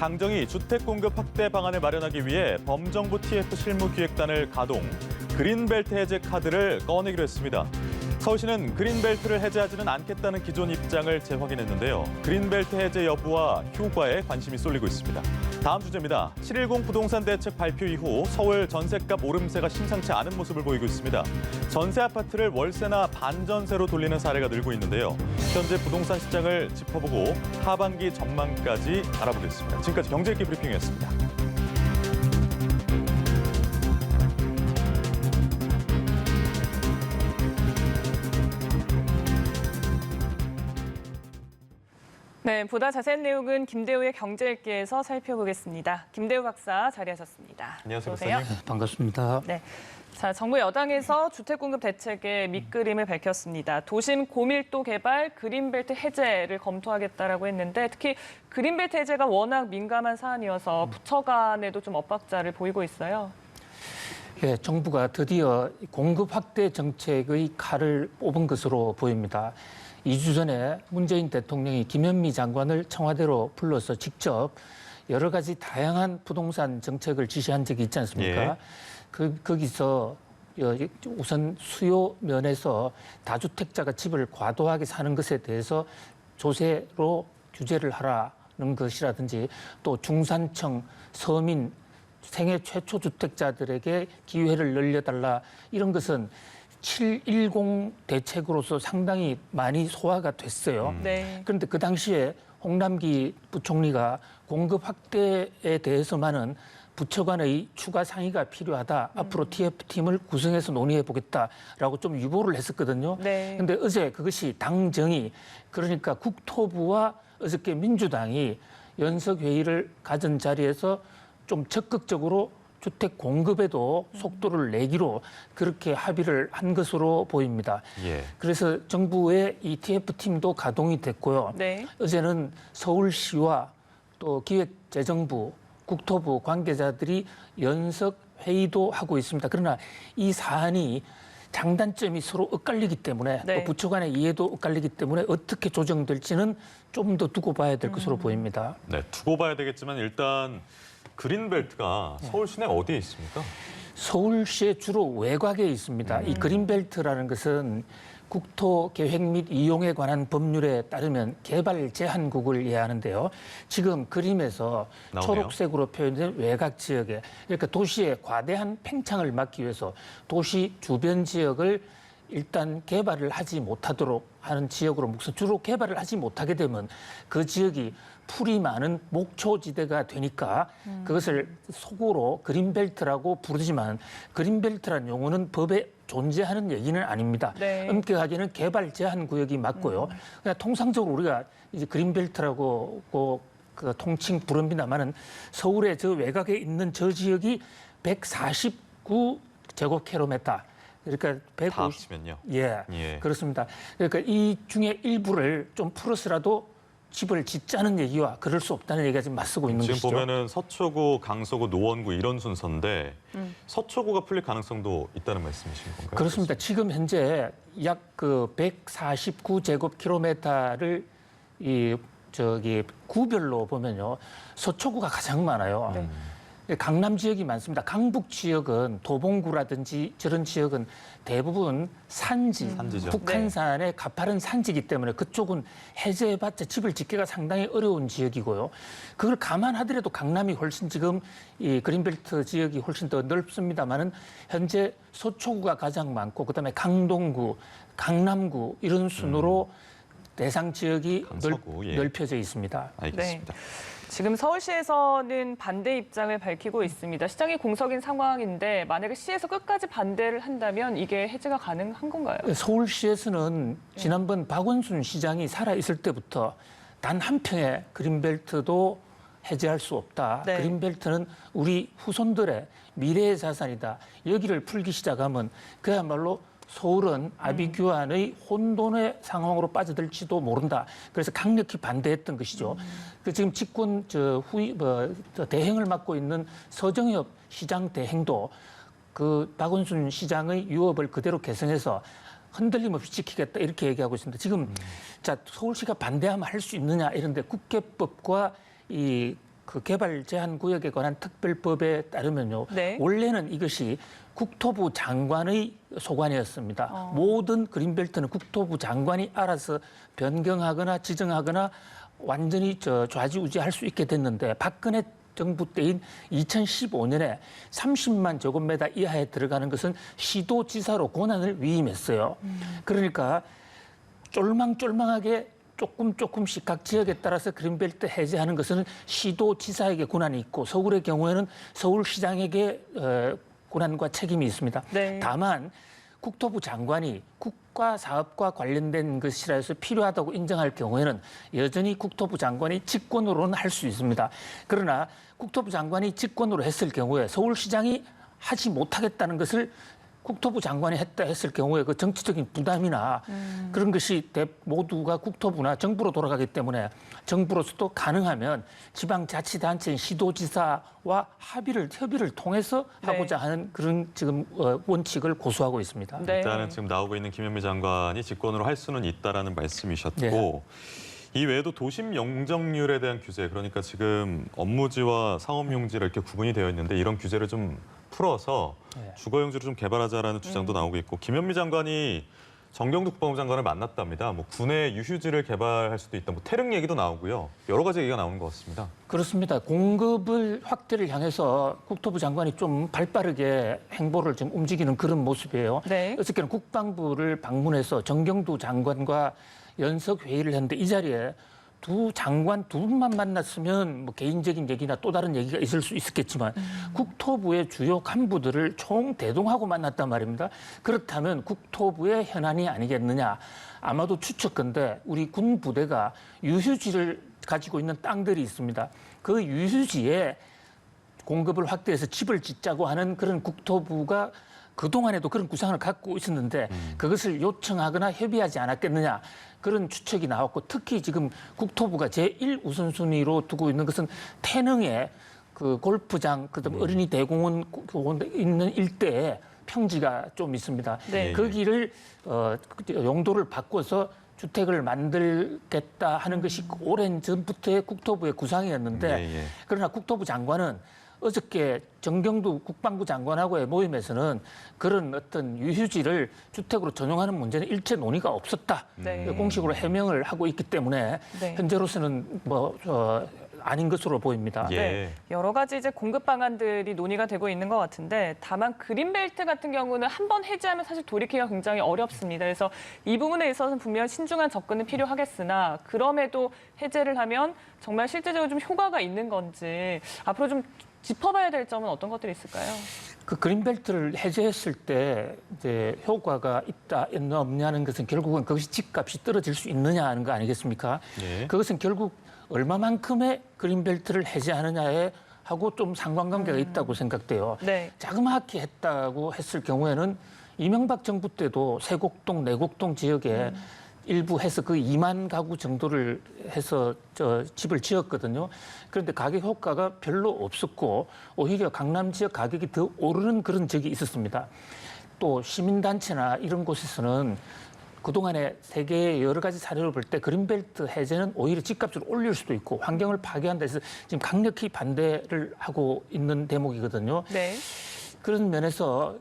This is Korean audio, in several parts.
당정이 주택 공급 확대 방안을 마련하기 위해 범정부 TF 실무기획단을 가동, 그린벨트 해제 카드를 꺼내기로 했습니다. 서울시는 그린벨트를 해제하지는 않겠다는 기존 입장을 재확인했는데요. 그린벨트 해제 여부와 효과에 관심이 쏠리고 있습니다. 다음 주제입니다. 7.10 부동산 대책 발표 이후 서울 전셋값 오름세가 심상치 않은 모습을 보이고 있습니다. 전세 아파트를 월세나 반전세로 돌리는 사례가 늘고 있는데요. 현재 부동산 시장을 짚어보고 하반기 전망까지 알아보겠습니다. 지금까지 경제읽기 브리핑이었습니다. 네, 보다 자세한 내용은 김대우의 경제읽기에서 살펴보겠습니다. 김대우 박사 자리하셨습니다. 안녕하세요, 어서 오세요. 박사님. 반갑습니다. 네. 자, 정부 여당에서 주택공급 대책의 밑그림을 밝혔습니다. 도심 고밀도 개발, 그린벨트 해제를 검토하겠다라고 했는데 특히 그린벨트 해제가 워낙 민감한 사안이어서 부처 간에도 좀 엇박자를 보이고 있어요. 예, 정부가 드디어 공급 확대 정책의 칼을 뽑은 것으로 보입니다. 2주 전에 문재인 대통령이 김현미 장관을 청와대로 불러서 직접 여러 가지 다양한 부동산 정책을 지시한 적이 있지 않습니까? 예. 거기서 우선 수요 면에서 다주택자가 집을 과도하게 사는 것에 대해서 조세로 규제를 하라는 것이라든지 또 중산층, 서민, 생애 최초 주택자들에게 기회를 늘려달라 이런 것은 7.10 대책으로서 상당히 많이 소화가 됐어요. 네. 그런데 그 당시에 홍남기 부총리가 공급 확대에 대해서만은 부처 간의 추가 상의가 필요하다. 앞으로 TF팀을 구성해서 논의해 보겠다라고 좀 유보를 했었거든요. 네. 그런데 어제 그것이 당정이 그러니까 국토부와 어저께 민주당이 연석회의를 가진 자리에서 좀 적극적으로 주택 공급에도 속도를 내기로 그렇게 합의를 한 것으로 보입니다. 예. 그래서 정부의 이 TF팀도 가동이 됐고요. 네. 어제는 서울시와 또 기획재정부, 국토부 관계자들이 연석 회의도 하고 있습니다. 그러나 이 사안이 장단점이 서로 엇갈리기 때문에 네. 또 부처 간의 이해도 엇갈리기 때문에 어떻게 조정될지는 좀 더 두고 봐야 될 것으로 보입니다. 네, 두고 봐야 되겠지만 일단 그린벨트가 서울 시내 어디에 있습니까? 서울시의 주로 외곽에 있습니다. 이 그린벨트라는 것은 국토계획 및 이용에 관한 법률에 따르면 개발 제한국을 이해하는데요. 지금 그림에서 나오네요. 초록색으로 표현된 외곽 지역에 그러니까 도시의 과대한 팽창을 막기 위해서 도시 주변 지역을 일단 개발을 하지 못하도록 하는 지역으로 묶어서 주로 개발을 하지 못하게 되면 그 지역이 풀이 많은 목초지대가 되니까 그것을 속어로 그린벨트라고 부르지만 그린벨트라는 용어는 법에 존재하는 얘기는 아닙니다. 네. 엄격하게는 개발 제한 구역이 맞고요. 그냥 통상적으로 우리가 이제 그린벨트라고 그 통칭 부릅니다만은 서울의 저 외곽에 있는 저 지역이 149제곱킬로미터. 그러니까 다 150. 합치면요. 예, 그렇습니다. 그러니까 이 중에 일부를 좀 풀어서라도 집을 짓자는 얘기와 그럴 수 없다는 얘기가 지금 맞서고 있는 지금 것이죠. 보면은 서초구, 강서구, 노원구 이런 순서인데 서초구가 풀릴 가능성도 있다는 말씀이신 건가요? 그렇습니다. 지금 현재 약 그 149제곱킬로미터를 구별로 보면요. 서초구가 가장 많아요. 네. 강남 지역이 많습니다. 강북 지역은 도봉구라든지 저런 지역은 대부분 산지죠. 북한산의 가파른 산지이기 때문에 그쪽은 해제해봤자 집을 짓기가 상당히 어려운 지역이고요. 그걸 감안하더라도 강남이 훨씬 지금 이 그린벨트 지역이 훨씬 더 넓습니다만은 현재 서초구가 가장 많고 그다음에 강동구, 강남구 이런 순으로 대상 지역이 강서구, 예. 넓혀져 있습니다. 알겠습니다. 지금 서울시에서는 반대 입장을 밝히고 있습니다. 시장이 공석인 상황인데 만약에 시에서 끝까지 반대를 한다면 이게 해제가 가능한 건가요? 서울시에서는 지난번 박원순 시장이 살아있을 때부터 단 한 평의 그린벨트도 해제할 수 없다. 네. 그린벨트는 우리 후손들의 미래의 자산이다. 여기를 풀기 시작하면 그야말로 서울은 아비규환의 혼돈의 상황으로 빠져들지도 모른다. 그래서 강력히 반대했던 것이죠. 그 지금 집권 대행을 맡고 있는 서정엽 시장 대행도 그 박원순 시장의 유업을 그대로 개성해서 흔들림 없이 지키겠다 이렇게 얘기하고 있습니다. 지금 자 서울시가 반대하면 할 수 있느냐 이런데 국회법과 이 그 개발 제한 구역에 관한 특별법에 따르면요. 네. 원래는 이것이 국토부 장관의 소관이었습니다. 모든 그린벨트는 국토부 장관이 알아서 변경하거나 지정하거나 완전히 좌지우지할 수 있게 됐는데 박근혜 정부 때인 2015년에 30만 제곱미터 이하에 들어가는 것은 시도지사로 권한을 위임했어요. 그러니까 쫄망쫄망하게 조금씩 각 지역에 따라서 그린벨트 해제하는 것은 시도지사에게 권한이 있고 서울의 경우에는 서울시장에게 권한과 책임이 있습니다. 네. 다만 국토부 장관이 국가 사업과 관련된 것이라 해서 필요하다고 인정할 경우에는 여전히 국토부 장관이 직권으로는 할 수 있습니다. 그러나 국토부 장관이 직권으로 했을 경우에 서울시장이 하지 못하겠다는 것을 국토부 장관이 했다 했을 경우에 그 정치적인 부담이나 그런 것이 모두가 국토부나 정부로 돌아가기 때문에 정부로서도 가능하면 지방자치단체인 시도지사와 협의를 통해서 하고자 하는 그런 지금 원칙을 고수하고 있습니다. 네. 일단은 지금 나오고 있는 김현미 장관이 직권으로 할 수는 있다라는 말씀이셨고 네. 이 외에도 도심 용적률에 대한 규제, 그러니까 지금 업무지와 상업용지가 이렇게 구분이 되어 있는데 이런 규제를 좀 풀어서 주거용지를 좀 개발하자라는 주장도 나오고 있고 김현미 장관이 정경두 국방부 장관을 만났답니다. 뭐 군의 유휴지를 개발할 수도 있다. 뭐 태릉 얘기도 나오고요. 여러 가지 얘기가 나오는 것 같습니다. 그렇습니다. 공급을 확대를 향해서 국토부 장관이 좀 발빠르게 행보를 좀 움직이는 그런 모습이에요. 네. 어저께는 국방부를 방문해서 정경두 장관과 연석 회의를 했는데 이 자리에 두 장관 두 분만 만났으면 뭐 개인적인 얘기나 또 다른 얘기가 있을 수 있었겠지만 국토부의 주요 간부들을 총대동하고 만났단 말입니다. 그렇다면 국토부의 현안이 아니겠느냐. 아마도 추측컨대 우리 군 부대가 유휴지를 가지고 있는 땅들이 있습니다. 그 유휴지에 공급을 확대해서 집을 짓자고 하는 그런 국토부가 그동안에도 그런 구상을 갖고 있었는데 그것을 요청하거나 협의하지 않았겠느냐. 그런 추측이 나왔고 특히 지금 국토부가 제1우선순위로 두고 있는 것은 태릉의 그 골프장, 그다음 어린이 대공원 있는 일대에 평지가 좀 있습니다. 네. 거기를 용도를 바꿔서 주택을 만들겠다 하는 것이 오랜 전부터의 국토부의 구상이었는데 그러나 국토부 장관은 어저께 정경두 국방부 장관하고의 모임에서는 그런 어떤 유휴지를 주택으로 전용하는 문제는 일체 논의가 없었다. 네. 공식으로 해명을 하고 있기 때문에 네. 현재로서는 아닌 것으로 보입니다. 예. 네, 여러 가지 이제 공급 방안들이 논의가 되고 있는 것 같은데 다만 그린벨트 같은 경우는 한번 해제하면 사실 돌이키기가 굉장히 어렵습니다. 그래서 이 부분에 있어서는 분명 신중한 접근은 필요하겠으나 그럼에도 해제를 하면 정말 실제적으로 좀 효과가 있는 건지 앞으로 좀 짚어봐야 될 점은 어떤 것들이 있을까요? 그 그린벨트를 해제했을 때 이제 효과가 있다 없냐는 것은 결국은 그것이 집값이 떨어질 수 있느냐 하는 거 아니겠습니까? 예. 그것은 결국 얼마만큼의 그린벨트를 해제하느냐에 하고 좀 상관관계가 있다고 생각돼요. 네. 자그마하게 했다고 했을 경우에는 이명박 정부 때도 세곡동, 내곡동 지역에 일부 해서 그 2만 가구 정도를 해서 집을 지었거든요. 그런데 가격 효과가 별로 없었고 오히려 강남 지역 가격이 더 오르는 그런 적이 있었습니다. 또 시민단체나 이런 곳에서는 그동안에 세계의 여러 가지 사례를 볼 때 그린벨트 해제는 오히려 집값을 올릴 수도 있고 환경을 파괴한다 해서 지금 강력히 반대를 하고 있는 대목이거든요. 네. 그런 면에서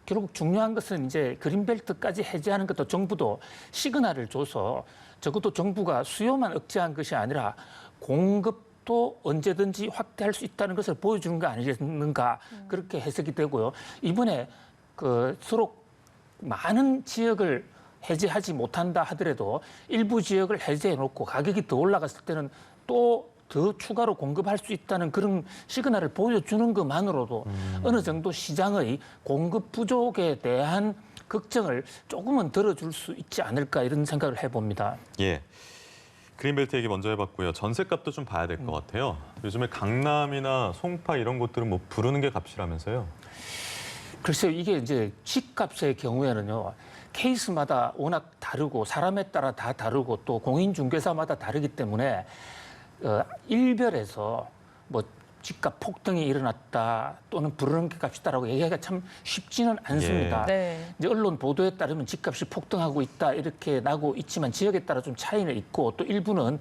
결국 중요한 것은 이제 그린벨트까지 해제하는 것도 정부도 시그널을 줘서 적어도 정부가 수요만 억제한 것이 아니라 공급도 언제든지 확대할 수 있다는 것을 보여주는 거 아니겠는가 그렇게 해석이 되고요. 이번에 서로 많은 지역을 해제하지 못한다 하더라도 일부 지역을 해제해놓고 가격이 더 올라갔을 때는 또 더 추가로 공급할 수 있다는 그런 시그널을 보여주는 것만으로도 어느 정도 시장의 공급 부족에 대한 걱정을 조금은 덜어줄 수 있지 않을까 이런 생각을 해봅니다. 예. 그린벨트 얘기 먼저 해봤고요. 전셋값도 좀 봐야 될 것 같아요. 요즘에 강남이나 송파 이런 곳들은 뭐 부르는 게 값이라면서요. 글쎄요, 이게 이제 집값의 경우에는요. 케이스마다 워낙 다르고 사람에 따라 다 다르고 또 공인중개사마다 다르기 때문에 일별에서 뭐 집값 폭등이 일어났다 또는 부르는 게 값이다라고 얘기하기가 참 쉽지는 않습니다. 네. 이제 언론 보도에 따르면 집값이 폭등하고 있다 이렇게 나고 있지만 지역에 따라 좀 차이는 있고 또 일부는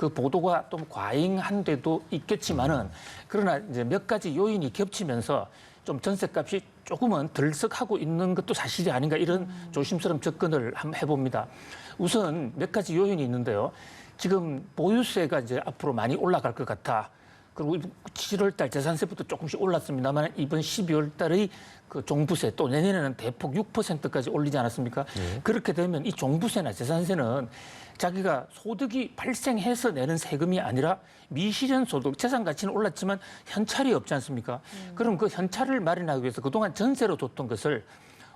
그 보도가 좀 과잉한 데도 있겠지만은 그러나 이제 몇 가지 요인이 겹치면서 좀 전셋값이 조금은 들썩하고 있는 것도 사실이 아닌가 이런 조심스러운 접근을 한번 해봅니다. 우선 몇 가지 요인이 있는데요. 지금 보유세가 이제 앞으로 많이 올라갈 것 같아. 그리고 7월 달 재산세부터 조금씩 올랐습니다만 이번 12월 달의 그 종부세 또 내년에는 대폭 6%까지 올리지 않았습니까? 그렇게 되면 이 종부세나 재산세는 자기가 소득이 발생해서 내는 세금이 아니라 미실현 소득, 재산 가치는 올랐지만 현찰이 없지 않습니까? 그럼 그 현찰을 마련하기 위해서 그동안 전세로 줬던 것을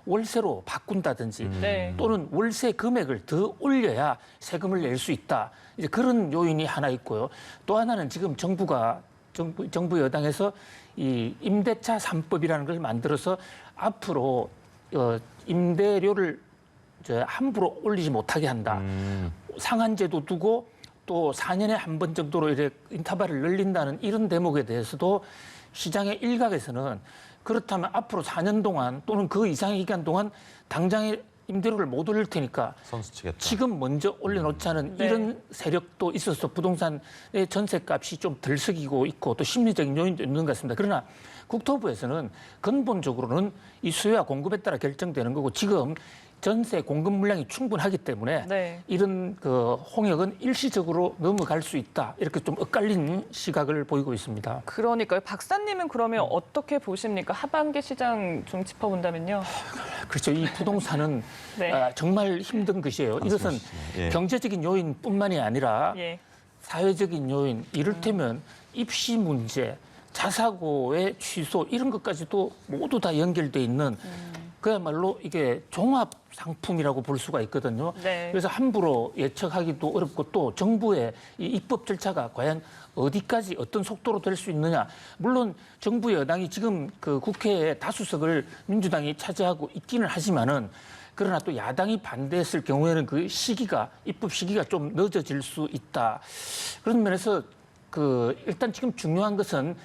월세로 바꾼다든지 네. 또는 월세 금액을 더 올려야 세금을 낼 수 있다. 이제 그런 요인이 하나 있고요. 또 하나는 지금 정부 여당에서 이 임대차 3법이라는 걸 만들어서 앞으로 임대료를 함부로 올리지 못하게 한다. 상한제도 두고 또 4년에 한 번 정도로 이렇게 인터벌을 늘린다는 이런 대목에 대해서도 시장의 일각에서는 그렇다면 앞으로 4년 동안 또는 그 이상의 기간 동안 당장에 임대료를 못 올릴 테니까 선수치겠다. 지금 먼저 올려놓자는 네. 이런 세력도 있어서 부동산의 전세값이 좀 들썩이고 있고 또 심리적인 요인도 있는 것 같습니다. 그러나 국토부에서는 근본적으로는 이 수요와 공급에 따라 결정되는 거고 지금 전세 공급 물량이 충분하기 때문에 네. 이런 그 홍역은 일시적으로 넘어갈 수 있다. 이렇게 좀 엇갈린 시각을 보이고 있습니다. 그러니까요. 박사님은 그러면 어떻게 보십니까? 하반기 시장 좀 짚어본다면요. 그렇죠. 이 부동산은 네. 정말 힘든 것이에요. 이것은 예. 경제적인 요인뿐만이 아니라 예. 사회적인 요인, 이를테면 입시 문제, 자사고의 취소 이런 것까지도 모두 다 연결돼 있는 그야말로 이게 종합 상품이라고 볼 수가 있거든요. 네. 그래서 함부로 예측하기도 어렵고 또 정부의 이 입법 절차가 과연 어디까지 어떤 속도로 될 수 있느냐. 물론 정부 여당이 지금 그 국회의 다수석을 민주당이 차지하고 있기는 하지만은 그러나 또 야당이 반대했을 경우에는 그 시기가 입법 시기가 좀 늦어질 수 있다. 그런 면에서 그 일단 지금 중요한 것은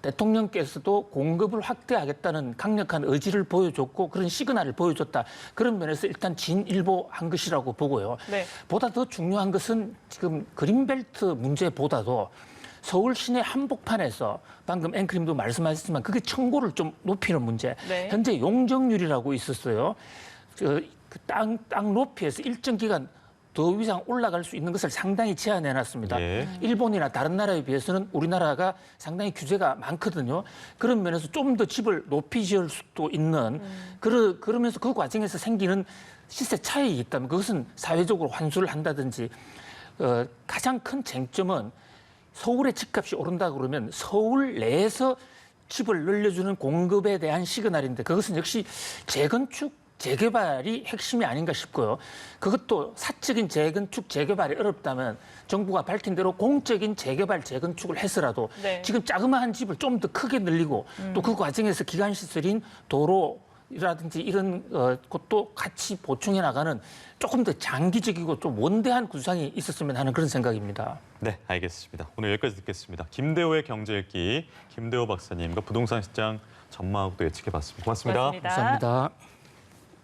대통령께서도 공급을 확대하겠다는 강력한 의지를 보여줬고 그런 시그널을 보여줬다. 그런 면에서 일단 진일보한 것이라고 보고요. 네. 보다 더 중요한 것은 지금 그린벨트 문제보다도 서울 시내 한복판에서 방금 앵커님도 말씀하셨지만 그게 청고를 좀 높이는 문제. 네. 현재 용적률이라고 있었어요. 땅 높이에서 일정 기간 더 이상 올라갈 수 있는 것을 상당히 제한해놨습니다. 예. 일본이나 다른 나라에 비해서는 우리나라가 상당히 규제가 많거든요. 그런 면에서 좀 더 집을 높이 지을 수도 있는 그러면서 그 과정에서 생기는 시세 차익이 있다면 그것은 사회적으로 환수를 한다든지 가장 큰 쟁점은 서울의 집값이 오른다 그러면 서울 내에서 집을 늘려주는 공급에 대한 시그널인데 그것은 역시 재건축 재개발이 핵심이 아닌가 싶고요. 그것도 사적인 재건축, 재개발이 어렵다면 정부가 밝힌 대로 공적인 재개발, 재건축을 해서라도 네. 지금 자그마한 집을 좀 더 크게 늘리고 또 그 과정에서 기반시설인 도로라든지 이런 것도 같이 보충해 나가는 조금 더 장기적이고 좀 원대한 구상이 있었으면 하는 그런 생각입니다. 네, 알겠습니다. 오늘 여기까지 듣겠습니다. 김대호의 경제읽기 김대호 박사님과 부동산 시장 전망도 예측해봤습니다. 고맙습니다. 고맙습니다. 감사합니다.